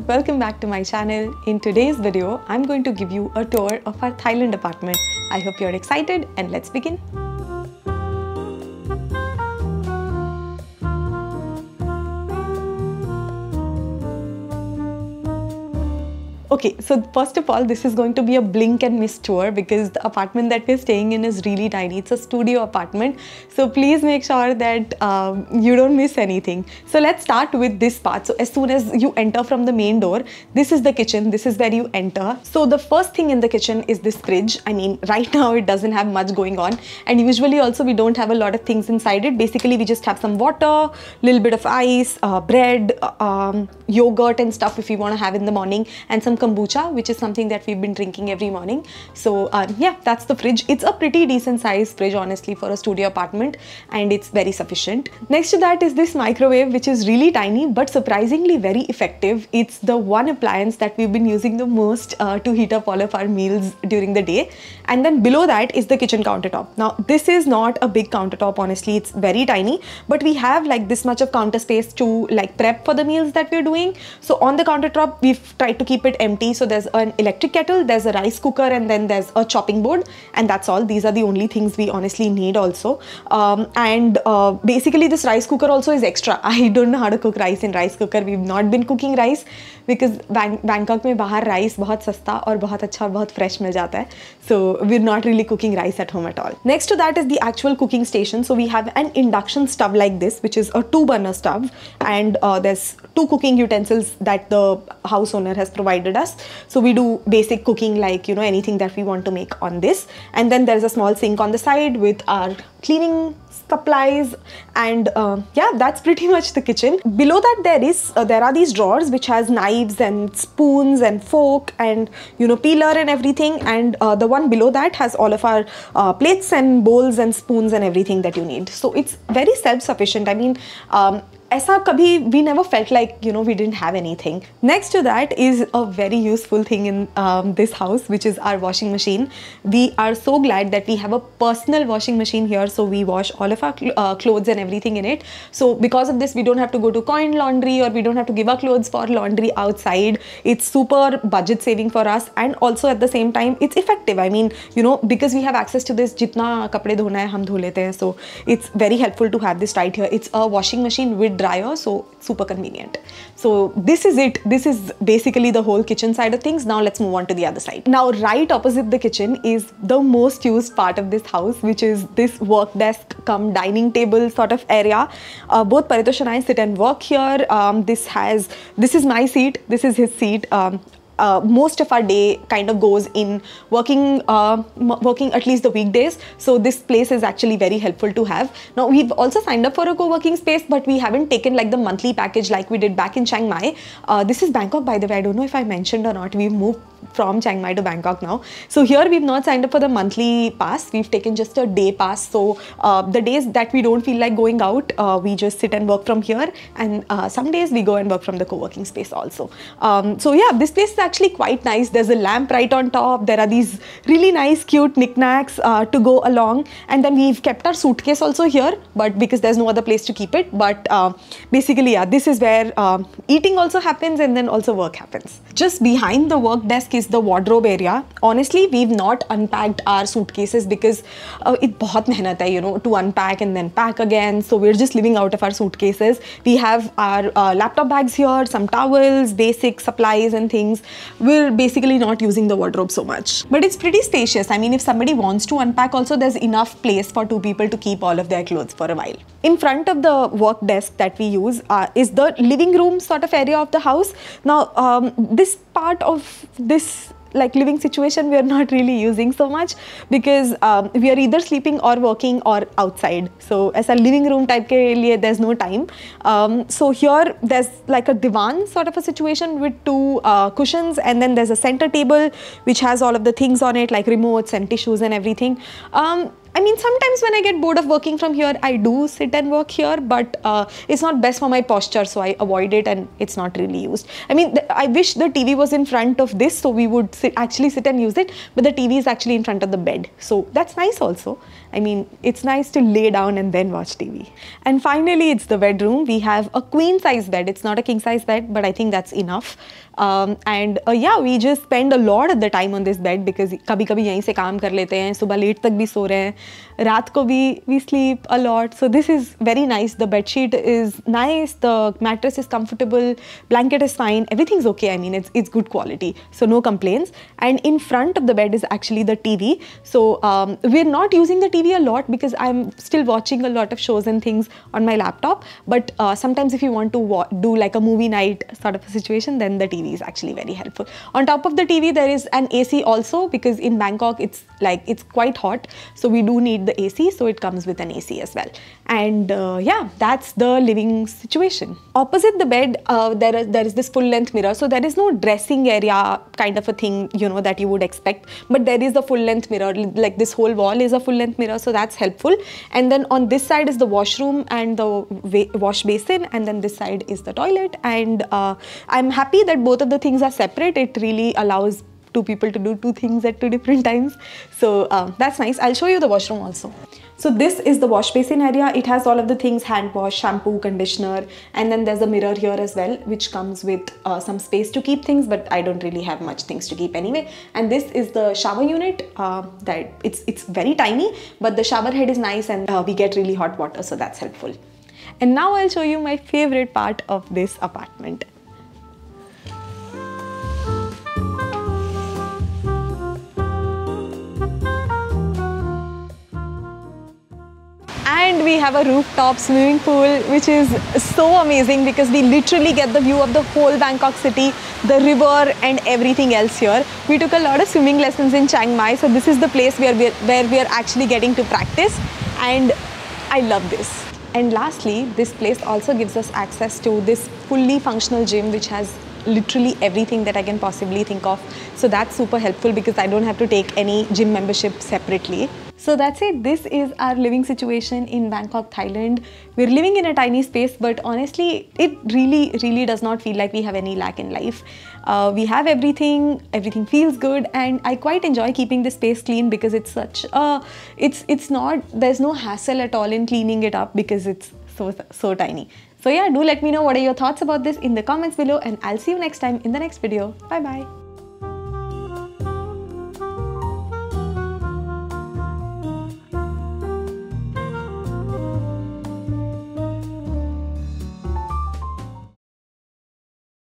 welcome back to my channel. In today's video, I'm going to give you a tour of our Thailand apartment. I hope you're excited and let's begin. Okay, so first of all, this is going to be a blink and miss tour because the apartment that we're staying in is really tiny. It's a studio apartment. So please make sure that you don't miss anything. So let's start with this part. So as soon as you enter from the main door, this is the kitchen. This is where you enter. So the first thing in the kitchen is this fridge. I mean, right now it doesn't have much going on. And usually also we don't have a lot of things inside it. Basically, we just have some water, little bit of ice, bread, yogurt and stuff if you want to have in the morning, and some kombucha, which is something that we've been drinking every morning. So yeah, that's the fridge. It's a pretty decent size fridge, honestly, for a studio apartment, and it's very sufficient. Next to that is this microwave, which is really tiny but surprisingly very effective. It's the one appliance that we've been using the most to heat up all of our meals during the day. And then below that is the kitchen countertop. Now this is not a big countertop, honestly. It's very tiny, but we have like this much of counter space to like prep for the meals that we're doing. So on the countertop, we've tried to keep it empty. So there's an electric kettle, there's a rice cooker, and then there's a chopping board, and that's all. These are the only things we honestly need also. Basically this rice cooker also is extra. I don't know how to cook rice in rice cooker. We've not been cooking rice because Bangkok में बाहर rice बहुत सस्ता और बहुत अच्छा और बहुत fresh मिल जाता है. So we're not really cooking rice at home at all. Next to that is the actual cooking station. So we have an induction stove like this, which is a 2-burner stove, and there's 2 cooking utensils that the house owner has provided us. So we do basic cooking, like, you know, anything that we want to make on this. And then there's a small sink on the side with our cleaning supplies, and yeah, that's pretty much the kitchen. Below that there are these drawers which has knives and spoons and fork and, you know, peeler and everything, and the one below that has all of our plates and bowls and spoons and everything that you need. So it's very self-sufficient. I mean, ऐसा कभी we never felt like, you know, we didn't have anything. Next to that is a very useful thing in this house, which is our washing machine. We are so glad that we have a personal washing machine here, so we wash all of our clothes and everything in it. So because of this, we don't have to go to coin laundry, or we don't have to give our clothes for laundry outside. It's super budget saving for us, and also at the same time it's effective. I mean, you know, because we have access to this, जितना कपड़े धोना है हम धो लेते हैं. So it's very helpful to have this right here. It's a washing machine with dryer, so super convenient. So this is it. This is basically the whole kitchen side of things. Now let's move on to the other side. Now right opposite the kitchen is the most used part of this house, which is this work desk cum dining table sort of area. Both Paritosh and I sit and work here. This is my seat, this is his seat. Most of our day kind of goes in working at least the weekdays. So this place is actually very helpful to have. Now we've also signed up for a co-working space, but we haven't taken like the monthly package like we did back in Chiang Mai. This is Bangkok, by the way. I don't know if I mentioned or not. We've moved from Chiang Mai to Bangkok now. So here we've not signed up for the monthly pass. We've taken just a day pass. So the days that we don't feel like going out, we just sit and work from here. And some days we go and work from the co-working space also. So yeah, this place is actually quite nice. There's a lamp right on top. There are these really nice cute knickknacks to go along. And then we've kept our suitcase also here, but because there's no other place to keep it. But basically, yeah, this is where eating also happens, and then also work happens. Just behind the work desk is the wardrobe area. Honestly, we've not unpacked our suitcases because it's बहुत मेहनत है, you know, to unpack and then pack again. So we're just living out of our suitcases. We have our laptop bags here, some towels, basic supplies and things. We're basically not using the wardrobe so much, but it's pretty spacious. I mean, if somebody wants to unpack also, there's enough place for 2 people to keep all of their clothes for a while. In front of the work desk that we use is the living room sort of area of the house. Now this part of this like living situation we are not really using so much because we are either sleeping or working or outside. So as a living room type ke liye there's no time. So here there's like a divan sort of a situation with 2 cushions, and then there's a center table which has all of the things on it like remotes and tissues and everything. I mean, sometimes when I get bored of working from here, I do sit and work here, but it's not best for my posture, so I avoid it and it's not really used. I mean, I wish the TV was in front of this, so we would actually sit and use it, but the TV is actually in front of the bed. So that's nice also. I mean, it's nice to lay down and then watch TV. And finally, it's the bedroom. We have a queen size bed. It's not a king size bed, but I think that's enough. Yeah, we just spend a lot of the time on this bed because कभी-कभी यहीं से काम कर लेते हैं, सुबह late तक भी सो रहे हैं, रात को भी we sleep a lot. So this is very nice. The bed sheet is nice, the mattress is comfortable, blanket is fine, everything's okay. I mean, it's good quality, so no complaints. And in front of the bed is actually the TV. So we're not using the TV a lot because I'm still watching a lot of shows and things on my laptop. But sometimes if you want to do like a movie night sort of a situation, then the TV is actually very helpful. On top of the TV, there is an AC also because in Bangkok it's quite hot, so we do need the AC, so it comes with an AC as well. And yeah, that's the living situation. Opposite the bed, there is this full length mirror, so there is no dressing area kind of a thing, you know, that you would expect, but there is a full length mirror, like this whole wall is a full length mirror, so that's helpful. And then on this side is the washroom and the wash basin, and then this side is the toilet. And I'm happy that both of the things are separate. It really allows two people to do two things at two different times. So that's nice. I'll show you the washroom also. So this is the wash basin area. It has all of the things: hand wash, shampoo, conditioner, and then there's a mirror here as well, which comes with some space to keep things, but I don't really have much things to keep anyway. And this is the shower unit. That it's very tiny, but the shower head is nice, and we get really hot water, so that's helpful. And now I'll show you my favorite part of this apartment. And we have a rooftop swimming pool, which is so amazing because we literally get the view of the whole Bangkok city, the river and everything else here. We took a lot of swimming lessons in Chiang Mai, so this is the place where we are actually getting to practice, and I love this. And lastly, this place also gives us access to this fully functional gym, which has literally everything that I can possibly think of. So that's super helpful because I don't have to take any gym membership separately. So that's it. This is our living situation in Bangkok, Thailand. We're living in a tiny space, but honestly, it really does not feel like we have any lack in life. We have everything feels good, and I quite enjoy keeping this space clean because it's such a, there's no hassle at all in cleaning it up because it's so tiny. So yeah, do let me know what are your thoughts about this in the comments below, and I'll see you next time in the next video. Bye bye.